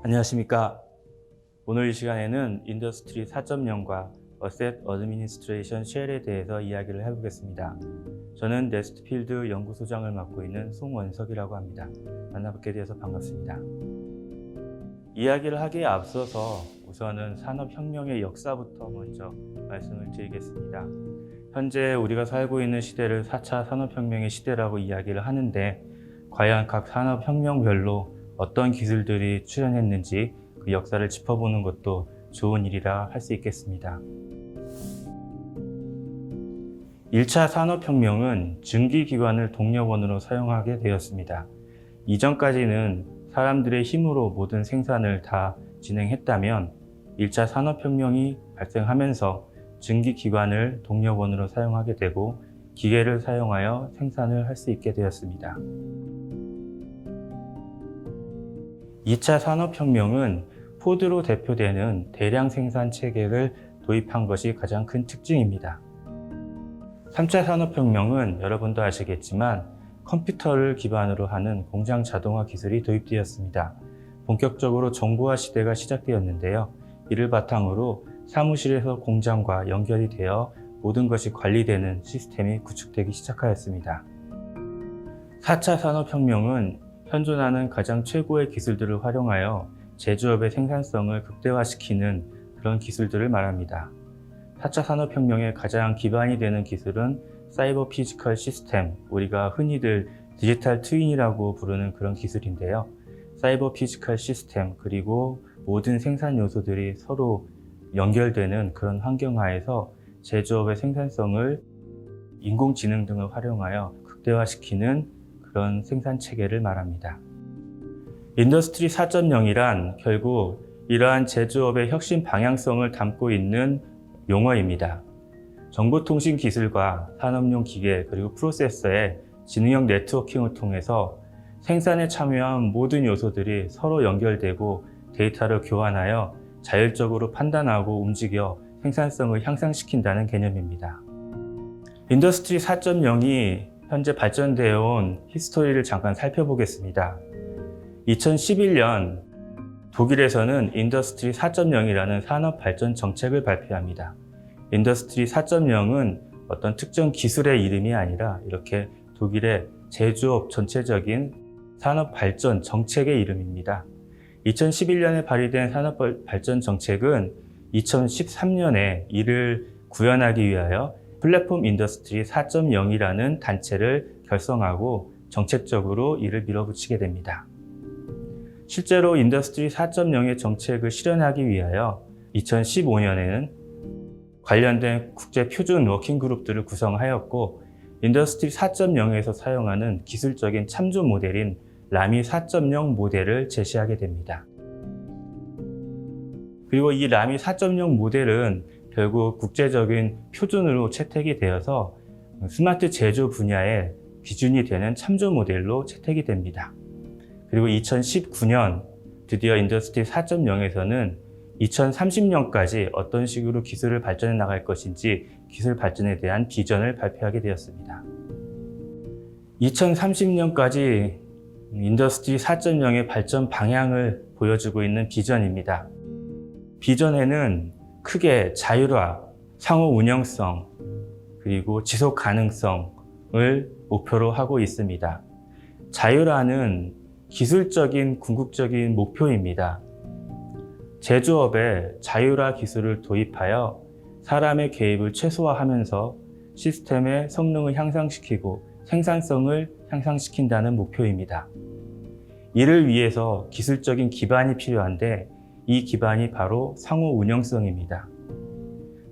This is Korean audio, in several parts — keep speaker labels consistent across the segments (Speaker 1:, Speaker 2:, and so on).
Speaker 1: 안녕하십니까. 오늘 이 시간에는 인더스트리 4.0과 어셋 어드미니스트레이션 쉘에 대해서 이야기를 해보겠습니다. 저는 네스트필드 연구소장을 맡고 있는 송원석이라고 합니다. 만나뵙게 되어서 반갑습니다. 이야기를 하기에 앞서서 우선은 산업혁명의 역사부터 먼저 말씀을 드리겠습니다. 현재 우리가 살고 있는 시대를 4차 산업혁명의 시대라고 이야기를 하는데, 과연 각 산업혁명별로 어떤 기술들이 출현했는지 그 역사를 짚어보는 것도 좋은 일이라 할 수 있겠습니다. 1차 산업혁명은 증기기관을 동력원으로 사용하게 되었습니다. 이전까지는 사람들의 힘으로 모든 생산을 다 진행했다면 1차 산업혁명이 발생하면서 증기기관을 동력원으로 사용하게 되고 기계를 사용하여 생산을 할 수 있게 되었습니다. 2차 산업혁명은 포드로 대표되는 대량 생산 체계를 도입한 것이 가장 큰 특징입니다. 3차 산업혁명은 여러분도 아시겠지만 컴퓨터를 기반으로 하는 공장 자동화 기술이 도입되었습니다. 본격적으로 정보화 시대가 시작되었는데요. 이를 바탕으로 사무실에서 공장과 연결이 되어 모든 것이 관리되는 시스템이 구축되기 시작하였습니다. 4차 산업혁명은 현존하는 가장 최고의 기술들을 활용하여 제조업의 생산성을 극대화시키는 그런 기술들을 말합니다. 4차 산업혁명의 가장 기반이 되는 기술은 사이버 피지컬 시스템, 우리가 흔히들 디지털 트윈이라고 부르는 그런 기술인데요. 사이버 피지컬 시스템, 그리고 모든 생산 요소들이 서로 연결되는 그런 환경하에서 제조업의 생산성을 인공지능 등을 활용하여 극대화시키는 그런 생산 체계를 말합니다. 인더스트리 4.0이란 결국 이러한 제조업의 혁신 방향성을 담고 있는 용어입니다. 정보통신 기술과 산업용 기계 그리고 프로세서의 지능형 네트워킹을 통해서 생산에 참여한 모든 요소들이 서로 연결되고 데이터를 교환하여 자율적으로 판단하고 움직여 생산성을 향상시킨다는 개념입니다. 인더스트리 4.0이 현재 발전되어 온 히스토리를 잠깐 살펴보겠습니다. 2011년 독일에서는 인더스트리 4.0이라는 산업 발전 정책을 발표합니다. 인더스트리 4.0은 어떤 특정 기술의 이름이 아니라 이렇게 독일의 제조업 전체적인 산업 발전 정책의 이름입니다. 2011년에 발의된 산업 발전 정책은 2013년에 이를 구현하기 위하여 플랫폼 인더스트리 4.0이라는 단체를 결성하고 정책적으로 이를 밀어붙이게 됩니다. 실제로 인더스트리 4.0의 정책을 실현하기 위하여 2015년에는 관련된 국제 표준 워킹 그룹들을 구성하였고, 인더스트리 4.0에서 사용하는 기술적인 참조 모델인 라미 4.0 모델을 제시하게 됩니다. 그리고 이 라미 4.0 모델은 결국 국제적인 표준으로 채택이 되어서 스마트 제조 분야의 기준이 되는 참조 모델로 채택이 됩니다. 그리고 2019년 드디어 인더스트리 4.0에서는 2030년까지 어떤 식으로 기술을 발전해 나갈 것인지 기술 발전에 대한 비전을 발표하게 되었습니다. 2030년까지 인더스트리 4.0의 발전 방향을 보여주고 있는 비전입니다. 비전에는 크게 자율화, 상호 운영성, 그리고 지속 가능성을 목표로 하고 있습니다. 자율화는 기술적인 궁극적인 목표입니다. 제조업에 자율화 기술을 도입하여 사람의 개입을 최소화하면서 시스템의 성능을 향상시키고 생산성을 향상시킨다는 목표입니다. 이를 위해서 기술적인 기반이 필요한데, 이 기반이 바로 상호 운영성입니다.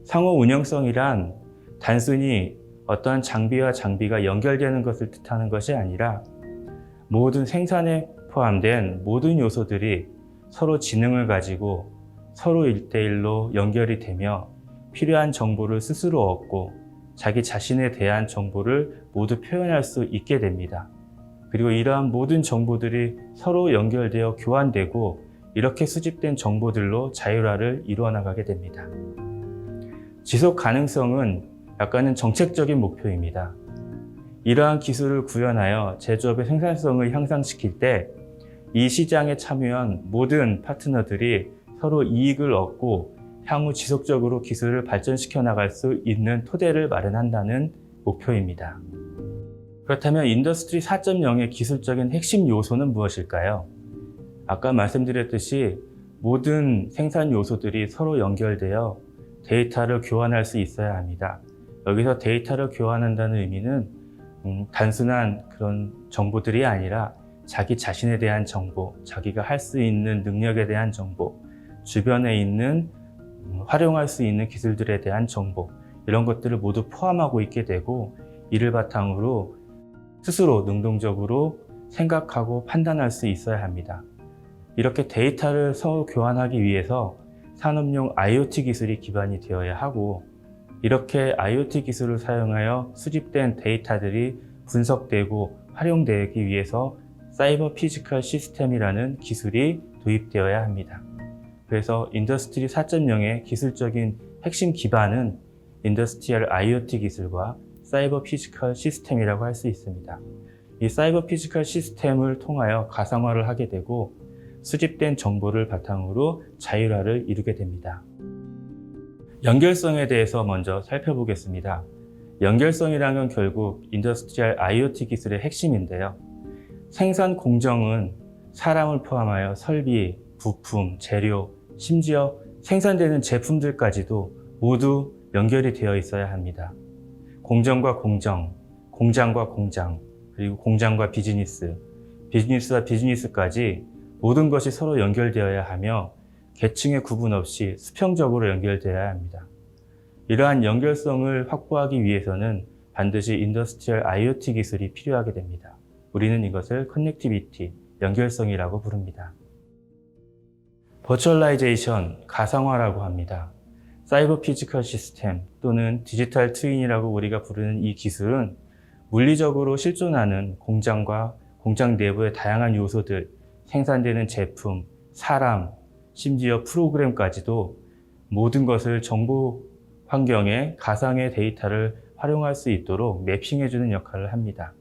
Speaker 1: 상호 운영성이란 단순히 어떠한 장비와 장비가 연결되는 것을 뜻하는 것이 아니라 모든 생산에 포함된 모든 요소들이 서로 지능을 가지고 서로 1대1로 연결이 되며 필요한 정보를 스스로 얻고 자기 자신에 대한 정보를 모두 표현할 수 있게 됩니다. 그리고 이러한 모든 정보들이 서로 연결되어 교환되고 이렇게 수집된 정보들로 자율화를 이루어 나가게 됩니다. 지속 가능성은 약간은 정책적인 목표입니다. 이러한 기술을 구현하여 제조업의 생산성을 향상시킬 때 이 시장에 참여한 모든 파트너들이 서로 이익을 얻고 향후 지속적으로 기술을 발전시켜 나갈 수 있는 토대를 마련한다는 목표입니다. 그렇다면 인더스트리 4.0의 기술적인 핵심 요소는 무엇일까요? 아까 말씀드렸듯이 모든 생산 요소들이 서로 연결되어 데이터를 교환할 수 있어야 합니다. 여기서 데이터를 교환한다는 의미는 단순한 그런 정보들이 아니라 자기 자신에 대한 정보, 자기가 할 수 있는 능력에 대한 정보, 주변에 있는 활용할 수 있는 기술들에 대한 정보, 이런 것들을 모두 포함하고 있게 되고, 이를 바탕으로 스스로 능동적으로 생각하고 판단할 수 있어야 합니다. 이렇게 데이터를 서로 교환하기 위해서 산업용 IoT 기술이 기반이 되어야 하고, 이렇게 IoT 기술을 사용하여 수집된 데이터들이 분석되고 활용되기 위해서 사이버 피지컬 시스템이라는 기술이 도입되어야 합니다. 그래서 인더스트리 4.0의 기술적인 핵심 기반은 인더스트리얼 IoT 기술과 사이버 피지컬 시스템이라고 할 수 있습니다. 이 사이버 피지컬 시스템을 통하여 가상화를 하게 되고 수집된 정보를 바탕으로 자율화를 이루게 됩니다. 연결성에 대해서 먼저 살펴보겠습니다. 연결성이라는 건 결국 인더스트리얼 IoT 기술의 핵심인데요. 생산 공정은 사람을 포함하여 설비, 부품, 재료, 심지어 생산되는 제품들까지도 모두 연결이 되어 있어야 합니다. 공정과 공정, 공장과 공장, 그리고 공장과 비즈니스, 비즈니스와 비즈니스까지 모든 것이 서로 연결되어야 하며 계층의 구분 없이 수평적으로 연결되어야 합니다. 이러한 연결성을 확보하기 위해서는 반드시 인더스트리얼 IoT 기술이 필요하게 됩니다. 우리는 이것을 커넥티비티, 연결성이라고 부릅니다. 버추얼라이제이션, 가상화라고 합니다. 사이버 피지컬 시스템 또는 디지털 트윈이라고 우리가 부르는 이 기술은 물리적으로 실존하는 공장과 공장 내부의 다양한 요소들, 생산되는 제품, 사람, 심지어 프로그램까지도 모든 것을 정보 환경에 가상의 데이터를 활용할 수 있도록 매핑해주는 역할을 합니다.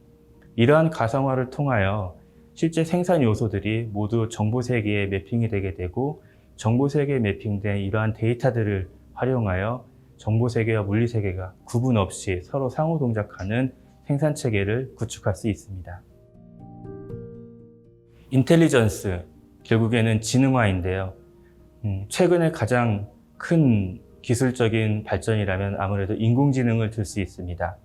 Speaker 1: 이러한 가상화를 통하여 실제 생산 요소들이 모두 정보 세계에 매핑이 되게 되고 정보 세계에 매핑된 이러한 데이터들을 활용하여 정보 세계와 물리 세계가 구분 없이 서로 상호 동작하는 생산 체계를 구축할 수 있습니다. 인텔리전스, 결국에는 지능화인데요. 최근에 가장 큰 기술적인 발전이라면 아무래도 인공지능을 들 수 있습니다.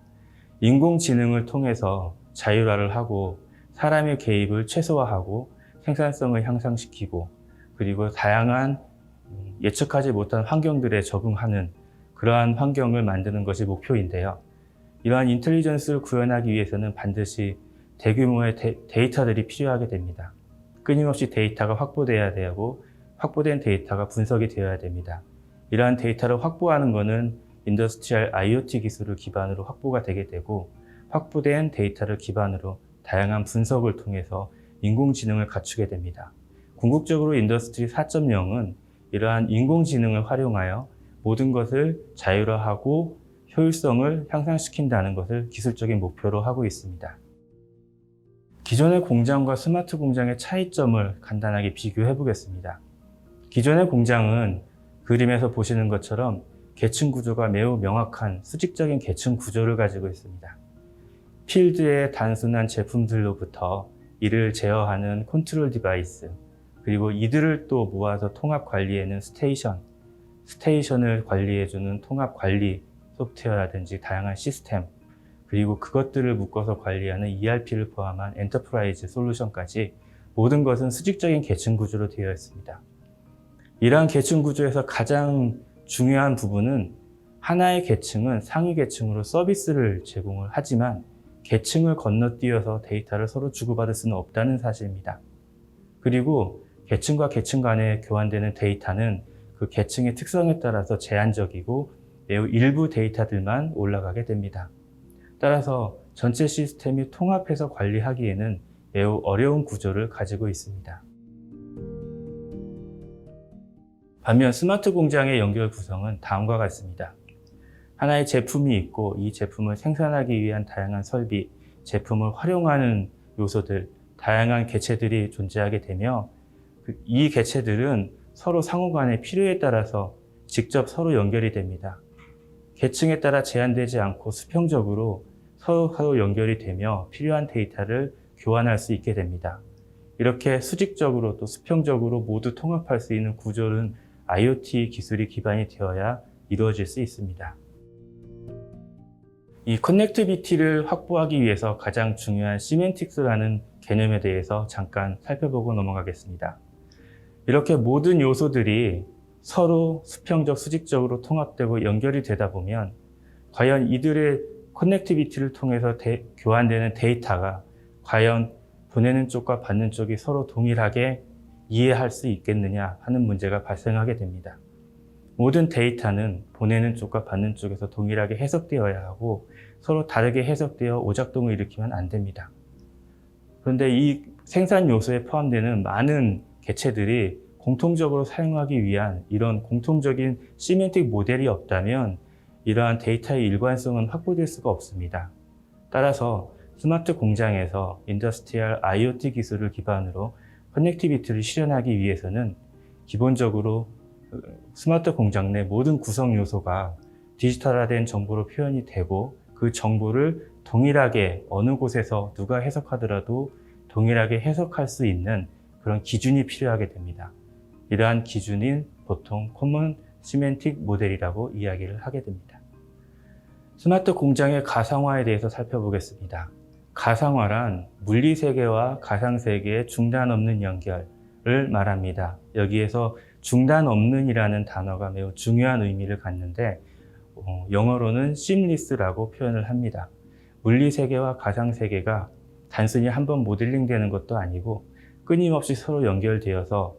Speaker 1: 인공지능을 통해서 자율화를 하고 사람의 개입을 최소화하고 생산성을 향상시키고 그리고 다양한 예측하지 못한 환경들에 적응하는 그러한 환경을 만드는 것이 목표인데요. 이러한 인텔리전스를 구현하기 위해서는 반드시 대규모의 데이터들이 필요하게 됩니다. 끊임없이 데이터가 확보돼야 되고 확보된 데이터가 분석이 되어야 됩니다. 이러한 데이터를 확보하는 것은 인더스트리얼 IoT 기술을 기반으로 확보가 되게 되고 확보된 데이터를 기반으로 다양한 분석을 통해서 인공지능을 갖추게 됩니다. 궁극적으로 인더스트리 4.0은 이러한 인공지능을 활용하여 모든 것을 자율화하고 효율성을 향상시킨다는 것을 기술적인 목표로 하고 있습니다. 기존의 공장과 스마트 공장의 차이점을 간단하게 비교해 보겠습니다. 기존의 공장은 그림에서 보시는 것처럼 계층 구조가 매우 명확한 수직적인 계층 구조를 가지고 있습니다. 필드의 단순한 제품들로부터 이를 제어하는 컨트롤 디바이스, 그리고 이들을 또 모아서 통합 관리에는 스테이션을 관리해주는 통합 관리 소프트웨어라든지 다양한 시스템, 그리고 그것들을 묶어서 관리하는 ERP를 포함한 엔터프라이즈 솔루션까지 모든 것은 수직적인 계층 구조로 되어 있습니다. 이러한 계층 구조에서 가장 중요한 부분은 하나의 계층은 상위 계층으로 서비스를 제공을 하지만 계층을 건너뛰어서 데이터를 서로 주고받을 수는 없다는 사실입니다. 그리고 계층과 계층 간에 교환되는 데이터는 그 계층의 특성에 따라서 제한적이고 매우 일부 데이터들만 올라가게 됩니다. 따라서 전체 시스템이 통합해서 관리하기에는 매우 어려운 구조를 가지고 있습니다. 반면 스마트 공장의 연결 구성은 다음과 같습니다. 하나의 제품이 있고 이 제품을 생산하기 위한 다양한 설비, 제품을 활용하는 요소들, 다양한 개체들이 존재하게 되며 이 개체들은 서로 상호 간의 필요에 따라서 직접 서로 연결이 됩니다. 계층에 따라 제한되지 않고 수평적으로 서로 연결이 되며 필요한 데이터를 교환할 수 있게 됩니다. 이렇게 수직적으로 또 수평적으로 모두 통합할 수 있는 구조는 IoT 기술이 기반이 되어야 이루어질 수 있습니다. 이 커넥티비티를 확보하기 위해서 가장 중요한 시멘틱스라는 개념에 대해서 잠깐 살펴보고 넘어가겠습니다. 이렇게 모든 요소들이 서로 수평적, 수직적으로 통합되고 연결이 되다 보면 과연 이들의 커넥티비티를 통해서 교환되는 데이터가 과연 보내는 쪽과 받는 쪽이 서로 동일하게 이해할 수 있겠느냐 하는 문제가 발생하게 됩니다. 모든 데이터는 보내는 쪽과 받는 쪽에서 동일하게 해석되어야 하고 서로 다르게 해석되어 오작동을 일으키면 안 됩니다. 그런데 이 생산 요소에 포함되는 많은 개체들이 공통적으로 사용하기 위한 이런 공통적인 시멘틱 모델이 없다면 이러한 데이터의 일관성은 확보될 수가 없습니다. 따라서 스마트 공장에서 인더스트리얼 IoT 기술을 기반으로 커넥티비티를 실현하기 위해서는 기본적으로 스마트 공장 내 모든 구성 요소가 디지털화된 정보로 표현이 되고 그 정보를 동일하게 어느 곳에서 누가 해석하더라도 동일하게 해석할 수 있는 그런 기준이 필요하게 됩니다. 이러한 기준인 보통 커먼 시멘틱 모델이라고 이야기를 하게 됩니다. 스마트 공장의 가상화에 대해서 살펴보겠습니다. 가상화란 물리세계와 가상세계의 중단 없는 연결을 말합니다. 여기에서 중단 없는이라는 단어가 매우 중요한 의미를 갖는데 영어로는 seamless라고 표현을 합니다. 물리세계와 가상세계가 단순히 한번 모델링 되는 것도 아니고 끊임없이 서로 연결되어서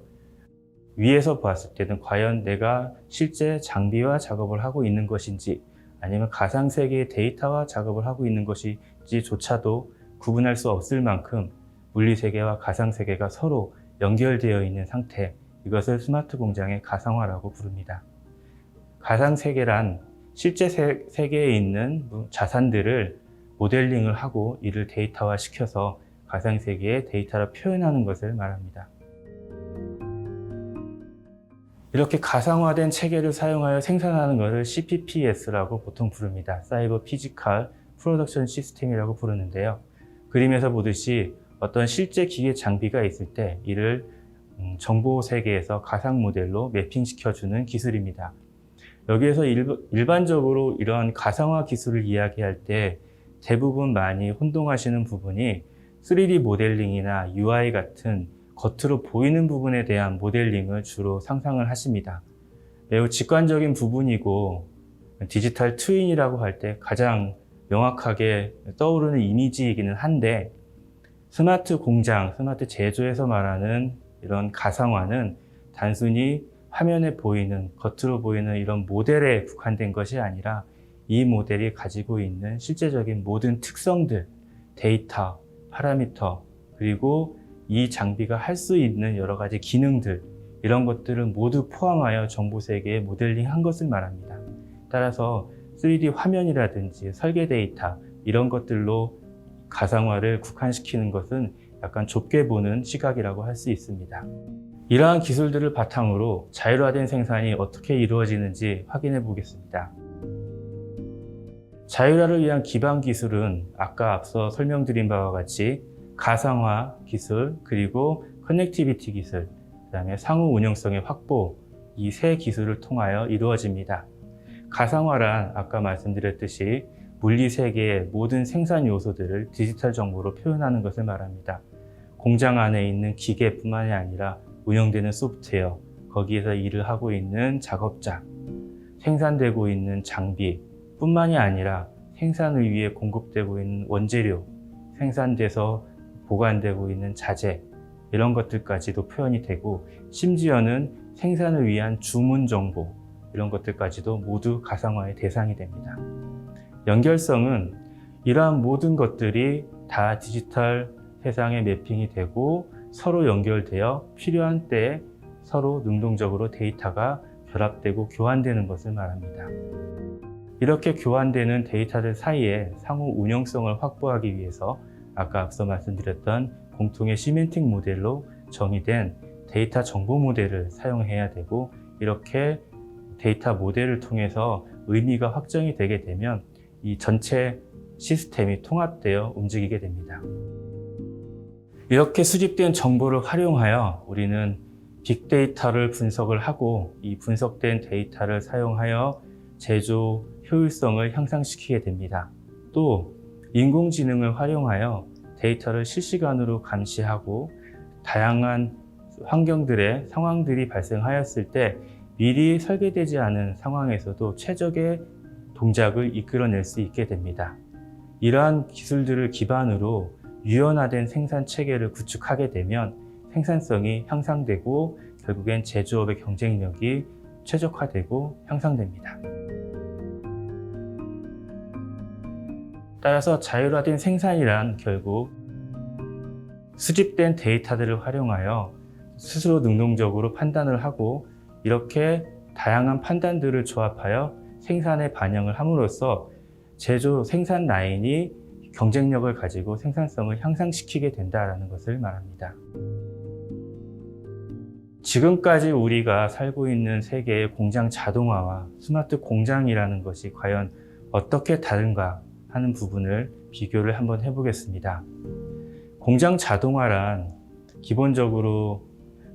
Speaker 1: 위에서 봤을 때는 과연 내가 실제 장비와 작업을 하고 있는 것인지 아니면 가상세계의 데이터와 작업을 하고 있는 것인지조차도 구분할 수 없을 만큼 물리세계와 가상세계가 서로 연결되어 있는 상태, 이것을 스마트 공장의 가상화라고 부릅니다. 가상세계란 실제 세계에 있는 자산들을 모델링을 하고 이를 데이터화 시켜서 가상세계의 데이터로 표현하는 것을 말합니다. 이렇게 가상화된 체계를 사용하여 생산하는 것을 CPPS라고 보통 부릅니다. 사이버 피지컬 프로덕션 시스템이라고 부르는데요. 그림에서 보듯이 어떤 실제 기계 장비가 있을 때 이를 정보 세계에서 가상 모델로 매핑시켜주는 기술입니다. 여기에서 일반적으로 이러한 가상화 기술을 이야기할 때 대부분 많이 혼동하시는 부분이 3D 모델링이나 UI 같은 겉으로 보이는 부분에 대한 모델링을 주로 상상을 하십니다. 매우 직관적인 부분이고 디지털 트윈이라고 할 때 가장 명확하게 떠오르는 이미지이기는 한데 스마트 공장, 스마트 제조에서 말하는 이런 가상화는 단순히 화면에 보이는, 겉으로 보이는 이런 모델에 국한된 것이 아니라 이 모델이 가지고 있는 실제적인 모든 특성들, 데이터, 파라미터, 그리고 이 장비가 할 수 있는 여러 가지 기능들, 이런 것들을 모두 포함하여 정보세계에 모델링한 것을 말합니다. 따라서 3D 화면이라든지 설계 데이터, 이런 것들로 가상화를 국한시키는 것은 약간 좁게 보는 시각이라고 할 수 있습니다. 이러한 기술들을 바탕으로 자율화된 생산이 어떻게 이루어지는지 확인해 보겠습니다. 자율화를 위한 기반 기술은 아까 앞서 설명드린 바와 같이 가상화 기술, 그리고 커넥티비티 기술, 그다음에 상호 운영성의 확보, 이 세 기술을 통하여 이루어집니다. 가상화란 아까 말씀드렸듯이 물리세계의 모든 생산 요소들을 디지털 정보로 표현하는 것을 말합니다. 공장 안에 있는 기계뿐만이 아니라 운영되는 소프트웨어, 거기에서 일을 하고 있는 작업자, 생산되고 있는 장비 뿐만이 아니라 생산을 위해 공급되고 있는 원재료, 생산돼서 보관되고 있는 자재, 이런 것들까지도 표현이 되고 심지어는 생산을 위한 주문 정보, 이런 것들까지도 모두 가상화의 대상이 됩니다. 연결성은 이러한 모든 것들이 다 디지털 세상에 매핑이 되고 서로 연결되어 필요한 때에 서로 능동적으로 데이터가 결합되고 교환되는 것을 말합니다. 이렇게 교환되는 데이터들 사이에 상호 운영성을 확보하기 위해서 아까 앞서 말씀드렸던 공통의 시멘틱 모델로 정의된 데이터 정보 모델을 사용해야 되고, 이렇게 데이터 모델을 통해서 의미가 확정이 되게 되면 이 전체 시스템이 통합되어 움직이게 됩니다. 이렇게 수집된 정보를 활용하여 우리는 빅데이터를 분석을 하고, 이 분석된 데이터를 사용하여 제조 효율성을 향상시키게 됩니다. 또 인공지능을 활용하여 데이터를 실시간으로 감시하고, 다양한 환경들의 상황들이 발생하였을 때 미리 설계되지 않은 상황에서도 최적의 동작을 이끌어낼 수 있게 됩니다. 이러한 기술들을 기반으로 유연화된 생산 체계를 구축하게 되면 생산성이 향상되고, 결국엔 제조업의 경쟁력이 최적화되고 향상됩니다. 따라서 자율화된 생산이란 결국 수집된 데이터들을 활용하여 스스로 능동적으로 판단을 하고, 이렇게 다양한 판단들을 조합하여 생산에 반영을 함으로써 제조 생산 라인이 경쟁력을 가지고 생산성을 향상시키게 된다는 것을 말합니다. 지금까지 우리가 살고 있는 세계의 공장 자동화와 스마트 공장이라는 것이 과연 어떻게 다른가 하는 부분을 비교를 한번 해보겠습니다. 공장 자동화란 기본적으로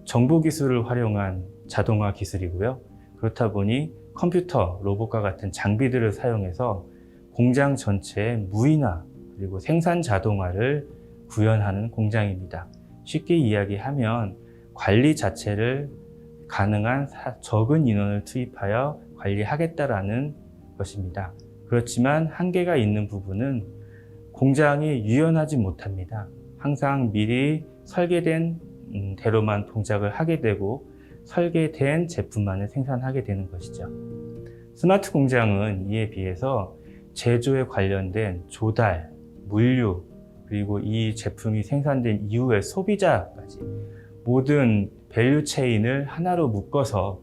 Speaker 1: 정보 기술을 활용한 자동화 기술이고요. 그렇다 보니 컴퓨터, 로봇과 같은 장비들을 사용해서 공장 전체의 무인화 그리고 생산 자동화를 구현하는 공장입니다. 쉽게 이야기하면 관리 자체를 가능한 적은 인원을 투입하여 관리하겠다라는 것입니다. 그렇지만 한계가 있는 부분은 공장이 유연하지 못합니다. 항상 미리 설계된 대로만 동작을 하게 되고 설계된 제품만을 생산하게 되는 것이죠. 스마트 공장은 이에 비해서 제조에 관련된 조달, 물류, 그리고 이 제품이 생산된 이후의 소비자까지 모든 밸류 체인을 하나로 묶어서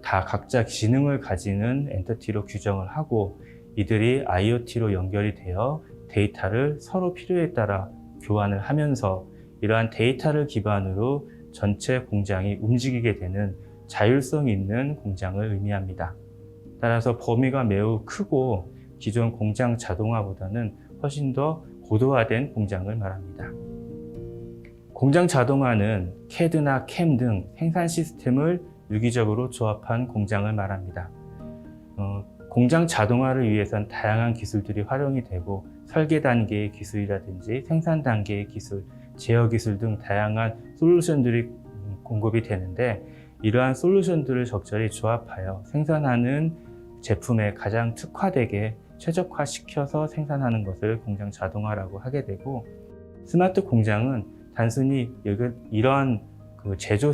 Speaker 1: 다 각자 기능을 가지는 엔티티로 규정을 하고, 이들이 IoT로 연결이 되어 데이터를 서로 필요에 따라 교환을 하면서 이러한 데이터를 기반으로 전체 공장이 움직이게 되는 자율성 있는 공장을 의미합니다. 따라서 범위가 매우 크고 기존 공장 자동화보다는 훨씬 더 고도화된 공장을 말합니다. 공장 자동화는 CAD나 CAM 등 생산 시스템을 유기적으로 조합한 공장을 말합니다. 공장 자동화를 위해선 다양한 기술들이 활용이 되고, 설계 단계의 기술이라든지 생산 단계의 기술, 제어 기술 등 다양한 솔루션들이 공급이 되는데, 이러한 솔루션들을 적절히 조합하여 생산하는 제품에 가장 특화되게 최적화시켜서 생산하는 것을 공장 자동화라고 하게 되고, 스마트 공장은 단순히 이러한 제조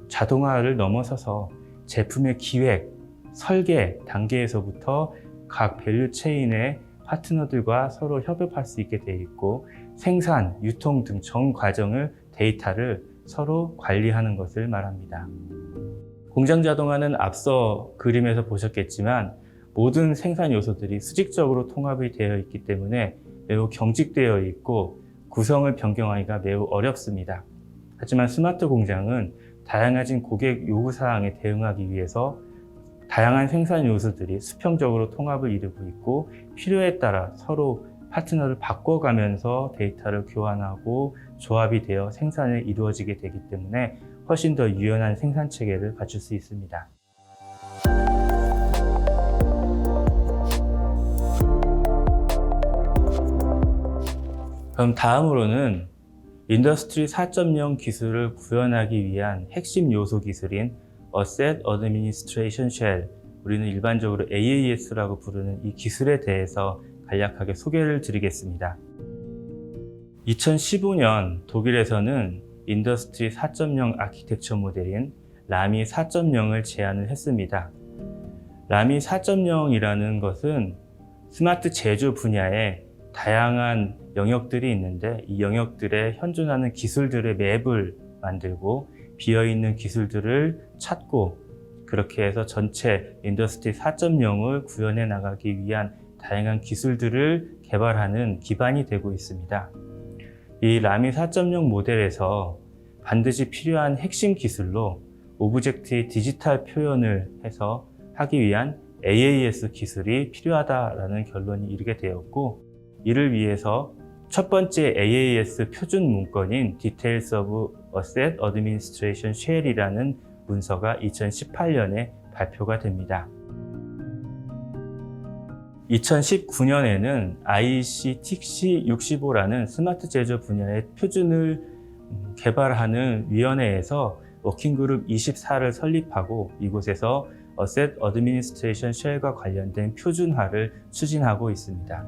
Speaker 1: 자동화를 넘어서서 제품의 기획, 설계 단계에서부터 각 밸류 체인의 파트너들과 서로 협업할 수 있게 되어 있고, 생산, 유통 등 전 과정을 데이터를 서로 관리하는 것을 말합니다. 공장 자동화는 앞서 그림에서 보셨겠지만 모든 생산 요소들이 수직적으로 통합이 되어 있기 때문에 매우 경직되어 있고 구성을 변경하기가 매우 어렵습니다. 하지만 스마트 공장은 다양해진 고객 요구사항에 대응하기 위해서 다양한 생산 요소들이 수평적으로 통합을 이루고 있고, 필요에 따라 서로 파트너를 바꿔가면서 데이터를 교환하고 조합이 되어 생산이 이루어지게 되기 때문에 훨씬 더 유연한 생산 체계를 갖출 수 있습니다. 그럼 다음으로는 인더스트리 4.0 기술을 구현하기 위한 핵심 요소 기술인 Asset Administration Shell, 우리는 일반적으로 AAS라고 부르는 이 기술에 대해서 간략하게 소개를 드리겠습니다. 2015년 독일에서는 인더스트리 4.0 아키텍처 모델인 라미 4.0을 제안을 했습니다. 라미 4.0이라는 것은 스마트 제조 분야에 다양한 영역들이 있는데, 이 영역들에 현존하는 기술들의 맵을 만들고 비어있는 기술들을 찾고, 그렇게 해서 전체 인더스트리 4.0을 구현해 나가기 위한 다양한 기술들을 개발하는 기반이 되고 있습니다. 이 라미 4.0 모델에서 반드시 필요한 핵심 기술로 오브젝트의 디지털 표현을 해서 하기 위한 AAS 기술이 필요하다라는 결론이 이르게 되었고, 이를 위해서 첫 번째 AAS 표준 문건인 Details of Asset Administration Shell이라는 문서가 2018년에 발표가 됩니다. 2019년에는 IEC TIC65라는 스마트 제조 분야의 표준을 개발하는 위원회에서 워킹그룹 24를 설립하고 이곳에서 Asset Administration Shell과 관련된 표준화를 추진하고 있습니다.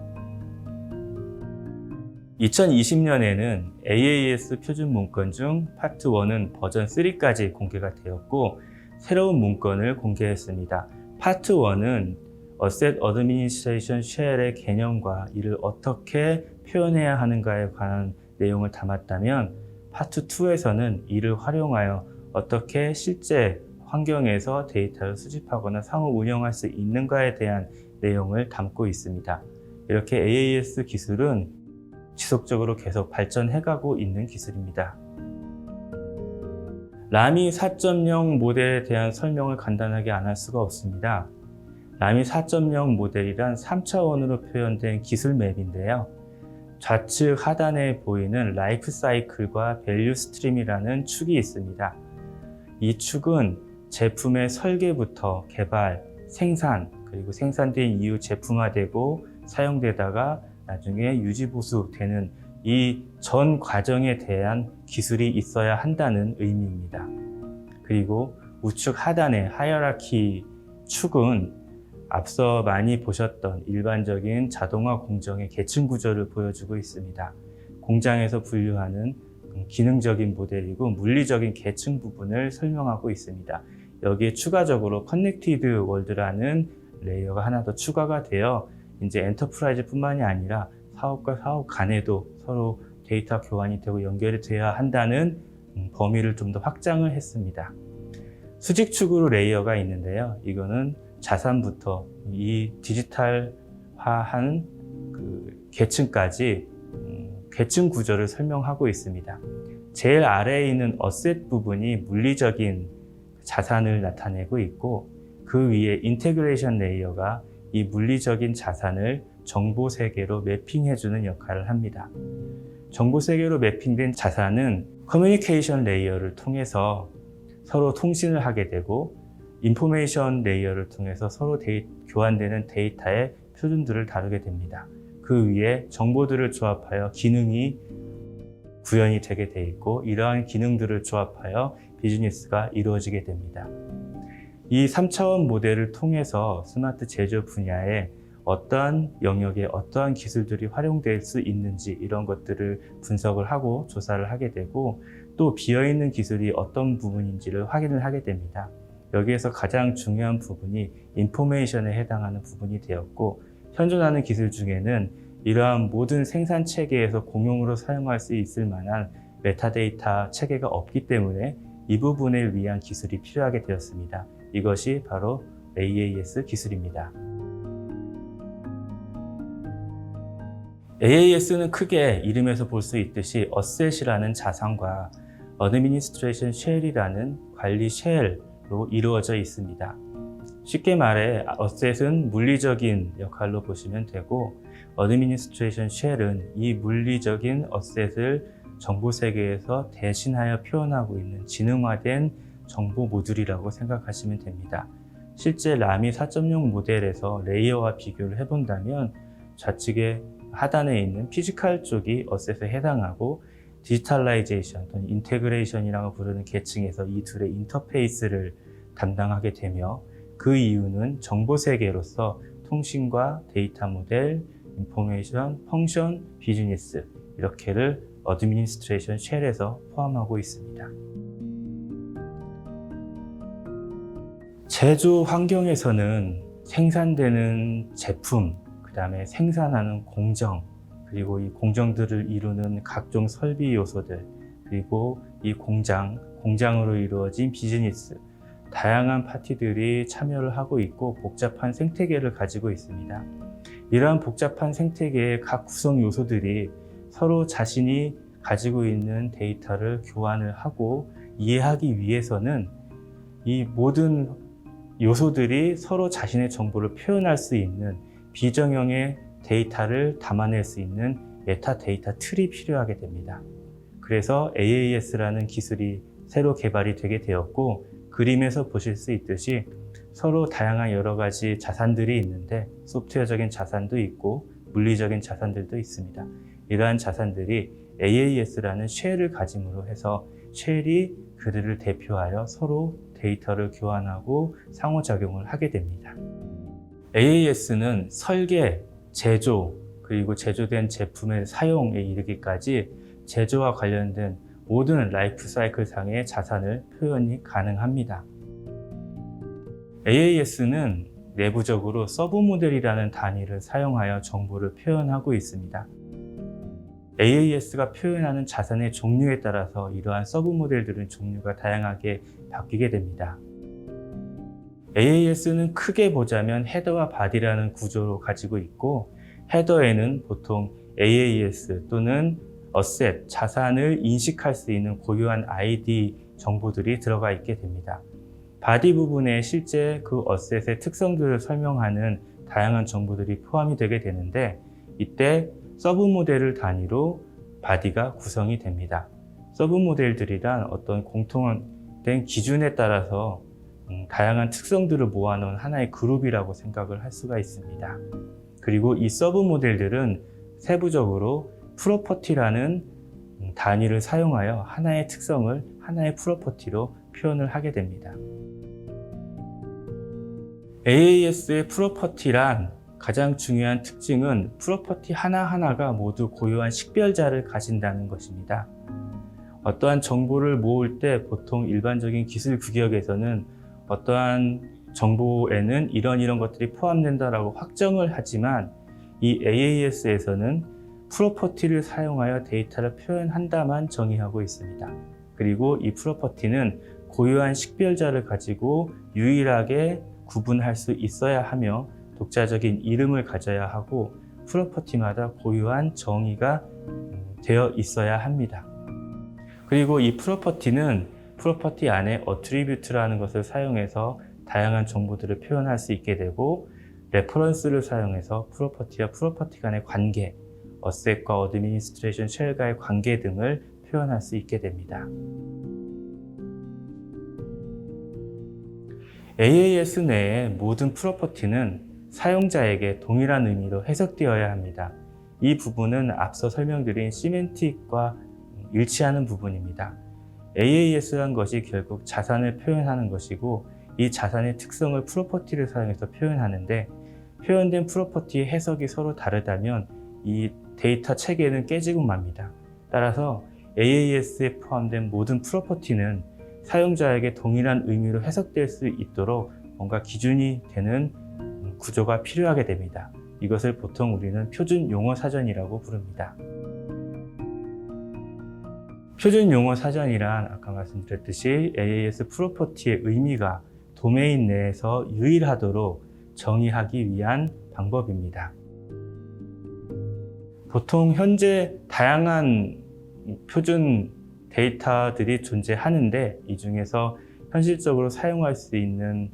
Speaker 1: 2020년에는 AAS 표준 문건 중 파트 1은 버전 3까지 공개가 되었고 새로운 문건을 공개했습니다. 파트 1은 Asset Administration Shell의 개념과 이를 어떻게 표현해야 하는가에 관한 내용을 담았다면 파트 2에서는 이를 활용하여 어떻게 실제 환경에서 데이터를 수집하거나 상호 운영할 수 있는가에 대한 내용을 담고 있습니다. 이렇게 AAS 기술은 지속적으로 계속 발전해가고 있는 기술입니다. 라미 4.0 모델에 대한 설명을 간단하게 안 할 수가 없습니다. 라미 4.0 모델이란 3차원으로 표현된 기술 맵인데요. 좌측 하단에 보이는 라이프 사이클과 밸류 스트림이라는 축이 있습니다. 이 축은 제품의 설계부터 개발, 생산, 그리고 생산된 이후 제품화되고 사용되다가 나중에 유지보수되는 이 전 과정에 대한 기술이 있어야 한다는 의미입니다. 그리고 우측 하단의 하이어라키 축은 앞서 많이 보셨던 일반적인 자동화 공정의 계층 구조를 보여주고 있습니다. 공장에서 분류하는 기능적인 모델이고 물리적인 계층 부분을 설명하고 있습니다. 여기에 추가적으로 커넥티드 월드라는 레이어가 하나 더 추가가 되어 이제 엔터프라이즈 뿐만이 아니라 사업과 사업 간에도 서로 데이터 교환이 되고 연결이 되어야 한다는 범위를 좀 더 확장을 했습니다. 수직축으로 레이어가 있는데요. 이거는 자산부터 이 디지털화한 그 계층까지 계층 구조를 설명하고 있습니다. 제일 아래에 있는 어셋 부분이 물리적인 자산을 나타내고 있고 그 위에 인테그레이션 레이어가 이 물리적인 자산을 정보 세계로 매핑해주는 역할을 합니다. 정보 세계로 매핑된 자산은 커뮤니케이션 레이어를 통해서 서로 통신을 하게 되고 인포메이션 레이어를 통해서 서로 교환되는 데이터의 표준들을 다루게 됩니다. 그 위에 정보들을 조합하여 기능이 구현이 되게 돼 있고 이러한 기능들을 조합하여 비즈니스가 이루어지게 됩니다. 이 3차원 모델을 통해서 스마트 제조 분야에 어떠한 영역에 어떠한 기술들이 활용될 수 있는지 이런 것들을 분석을 하고 조사를 하게 되고 또 비어있는 기술이 어떤 부분인지를 확인을 하게 됩니다. 여기에서 가장 중요한 부분이 인포메이션에 해당하는 부분이 되었고 현존하는 기술 중에는 이러한 모든 생산 체계에서 공용으로 사용할 수 있을 만한 메타데이터 체계가 없기 때문에 이 부분을 위한 기술이 필요하게 되었습니다. 이것이 바로 AAS 기술입니다. AAS는 크게 이름에서 볼 수 있듯이 어셋이라는 자산과 어드미니스트레이션 쉘이라는 관리 쉘로 이루어져 있습니다. 쉽게 말해 어셋은 물리적인 역할로 보시면 되고 어드미니스트레이션 쉘은 이 물리적인 어셋을 정보 세계에서 대신하여 표현하고 있는 지능화된 정보 모듈이라고 생각하시면 됩니다. 실제 라미 4.0 모델에서 레이어와 비교를 해본다면 좌측에 하단에 있는 피지컬 쪽이 어셋에 해당하고 디지털라이제이션 또는 인테그레이션이라고 부르는 계층에서 이 둘의 인터페이스를 담당하게 되며 그 이유는 정보 세계로서 통신과 데이터 모델, 인포메이션, 펑션, 비즈니스 이렇게를 어드미니스트레이션 쉘에서 포함하고 있습니다. 제조 환경에서는 생산되는 제품, 그 다음에 생산하는 공정, 그리고 이 공정들을 이루는 각종 설비 요소들, 그리고 이 공장으로 이루어진 비즈니스, 다양한 파티들이 참여를 하고 있고 복잡한 생태계를 가지고 있습니다. 이러한 복잡한 생태계의 각 구성 요소들이 서로 자신이 가지고 있는 데이터를 교환을 하고 이해하기 위해서는 이 모든 요소들이 서로 자신의 정보를 표현할 수 있는 비정형의 데이터를 담아낼 수 있는 메타데이터 틀이 필요하게 됩니다. 그래서 AAS라는 기술이 새로 개발이 되게 되었고, 그림에서 보실 수 있듯이 서로 다양한 여러 가지 자산들이 있는데 소프트웨어적인 자산도 있고 물리적인 자산들도 있습니다. 이러한 자산들이 AAS라는 쉘을 가짐으로 해서 쉘이 그들을 대표하여 서로 데이터를 교환하고 상호작용을 하게 됩니다. AAS는 설계, 제조, 그리고 제조된 제품의 사용에 이르기까지 제조와 관련된 모든 라이프 사이클 상의 자산을 표현이 가능합니다. AAS는 내부적으로 서브 모델이라는 단위를 사용하여 정보를 표현하고 있습니다. AAS가 표현하는 자산의 종류에 따라서 이러한 서브 모델들은 종류가 다양하게 바뀌게 됩니다. AAS는 크게 보자면 헤더와 바디라는 구조로 가지고 있고, 헤더에는 보통 AAS 또는 어셋, 자산을 인식할 수 있는 고유한 ID 정보들이 들어가 있게 됩니다. 바디 부분에 실제 그 어셋의 특성들을 설명하는 다양한 정보들이 포함이 되게 되는데, 이때 서브 모델을 단위로 바디가 구성이 됩니다. 서브 모델들이란 어떤 공통된 기준에 따라서 다양한 특성들을 모아놓은 하나의 그룹이라고 생각을 할 수가 있습니다. 그리고 이 서브 모델들은 세부적으로 프로퍼티라는 단위를 사용하여 하나의 특성을 하나의 프로퍼티로 표현을 하게 됩니다. AAS의 프로퍼티란 가장 중요한 특징은 프로퍼티 하나하나가 모두 고유한 식별자를 가진다는 것입니다. 어떠한 정보를 모을 때 보통 일반적인 기술 규격에서는 어떠한 정보에는 이런 것들이 포함된다라고 확정을 하지만, 이 AAS에서는 프로퍼티를 사용하여 데이터를 표현한다만 정의하고 있습니다. 그리고 이 프로퍼티는 고유한 식별자를 가지고 유일하게 구분할 수 있어야 하며 독자적인 이름을 가져야 하고 프로퍼티마다 고유한 정의가 되어 있어야 합니다. 그리고 이 프로퍼티는 프로퍼티 안에 attribute라는 것을 사용해서 다양한 정보들을 표현할 수 있게 되고, 레퍼런스를 사용해서 프로퍼티와 프로퍼티 간의 관계, 어셋과 어드미니스트레이션 쉘과의 관계 등을 표현할 수 있게 됩니다. AAS 내의 모든 프로퍼티는 사용자에게 동일한 의미로 해석되어야 합니다. 이 부분은 앞서 설명드린 시멘틱과 일치하는 부분입니다. AAS란 것이 결국 자산을 표현하는 것이고, 이 자산의 특성을 프로퍼티를 사용해서 표현하는데, 표현된 프로퍼티의 해석이 서로 다르다면 이 데이터 체계는 깨지고 맙니다. 따라서 AAS에 포함된 모든 프로퍼티는 사용자에게 동일한 의미로 해석될 수 있도록 뭔가 기준이 되는 구조가 필요하게 됩니다. 이것을 보통 우리는 표준 용어 사전이라고 부릅니다. 표준 용어 사전이란 아까 말씀드렸듯이 AAS 프로퍼티의 의미가 도메인 내에서 유일하도록 정의하기 위한 방법입니다. 보통 현재 다양한 표준 데이터들이 존재하는데, 이 중에서 현실적으로 사용할 수 있는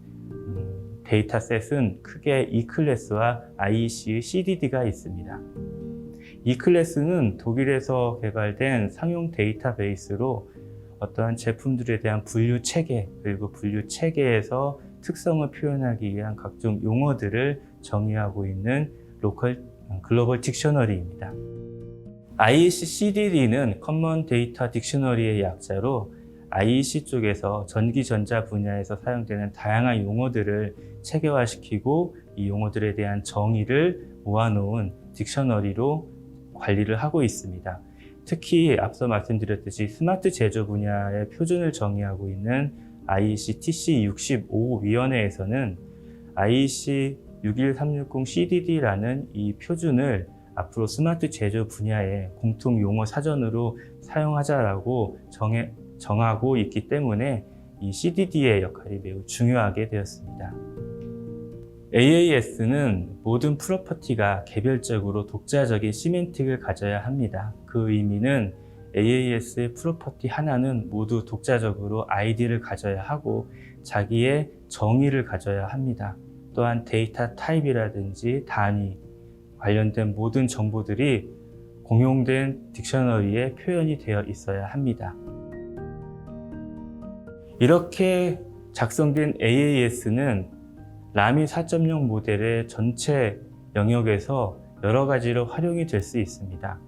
Speaker 1: 데이터셋은 크게 E클래스와 IEC의 CDD가 있습니다. E클래스는 독일에서 개발된 상용 데이터베이스로 어떠한 제품들에 대한 분류 체계, 그리고 분류 체계에서 특성을 표현하기 위한 각종 용어들을 정의하고 있는 글로벌 딕셔너리입니다. IEC CDD는 커먼 데이터 딕셔너리의 약자로 IEC 쪽에서 전기전자 분야에서 사용되는 다양한 용어들을 체계화시키고 이 용어들에 대한 정의를 모아놓은 딕셔너리로 관리를 하고 있습니다. 특히 앞서 말씀드렸듯이 스마트 제조 분야의 표준을 정의하고 있는 IEC TC65위원회에서는 IEC 61360CDD라는 이 표준을 앞으로 스마트 제조 분야의 공통 용어 사전으로 사용하자라고 정하고 있기 때문에 이 CDD의 역할이 매우 중요하게 되었습니다. AAS는 모든 프로퍼티가 개별적으로 독자적인 시멘틱을 가져야 합니다. 그 의미는 AAS의 프로퍼티 하나는 모두 독자적으로 아이디를 가져야 하고 자기의 정의를 가져야 합니다. 또한 데이터 타입이라든지 단위 관련된 모든 정보들이 공용된 딕셔너리에 표현이 되어 있어야 합니다. 이렇게 작성된 AAS는 라미 4.0 모델의 전체 영역에서 여러 가지로 활용이 될 수 있습니다.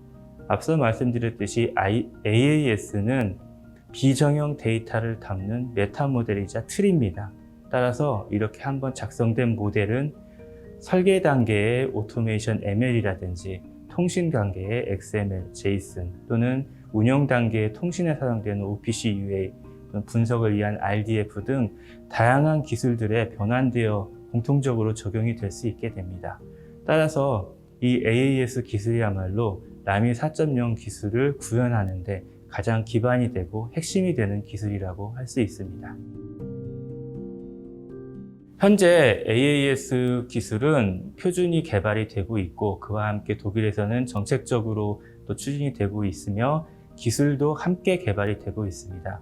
Speaker 1: 앞서 말씀드렸듯이 AAS는 비정형 데이터를 담는 메타 모델이자 틀입니다. 따라서 이렇게 한번 작성된 모델은 설계 단계의 오토메이션 ML이라든지 통신 단계의 XML, JSON 또는 운영 단계의 통신에 사용되는 OPC UA, 분석을 위한 RDF 등 다양한 기술들에 변환되어 공통적으로 적용이 될 수 있게 됩니다. 따라서 이 AAS 기술이야말로 라미 4.0 기술을 구현하는 데 가장 기반이 되고 핵심이 되는 기술이라고 할 수 있습니다. 현재 AAS 기술은 표준이 개발이 되고 있고 그와 함께 독일에서는 정책적으로 또 추진이 되고 있으며 기술도 함께 개발이 되고 있습니다.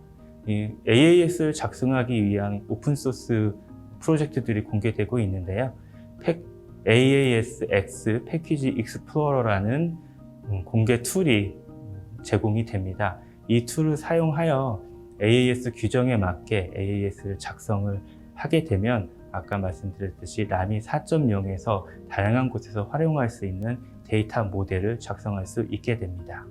Speaker 1: 이 AAS를 작성하기 위한 오픈소스 프로젝트들이 공개되고 있는데요. AASX 패키지 익스플로러라는 공개 툴이 제공이 됩니다. 이 툴을 사용하여 AAS 규정에 맞게 AAS를 작성을 하게 되면 아까 말씀드렸듯이 라미 4.0에서 다양한 곳에서 활용할 수 있는 데이터 모델을 작성할 수 있게 됩니다.